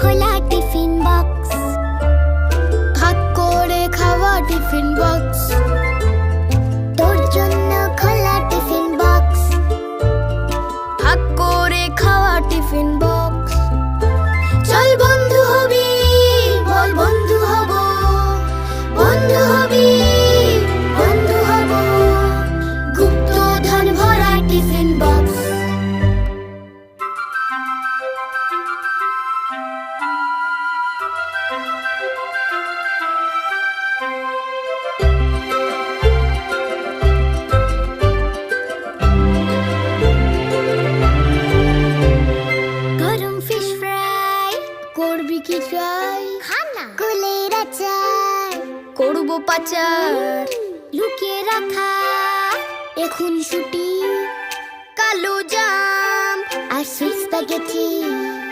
খোলা tiffin box, ভাগ করে খাওয়া টিফিন বক্স, তোর জন্য খোলা টিফিন বক্স, ভাগ করে খাওয়া টিফিন বক্স। চল বন্ধু হবি, বল বন্ধু হব, বন্ধু হবি, বন্ধু হব, গুপ্তধন ভরা টিফিন বক্স। গরম ফিশ ফ্রাই করবি কি ট্রাই? খানা কুলের আচার করব পাচার, লুকিয়ে রাখা এখন শুটি, কালো জাম আর সুইট স্প্যাগেটি।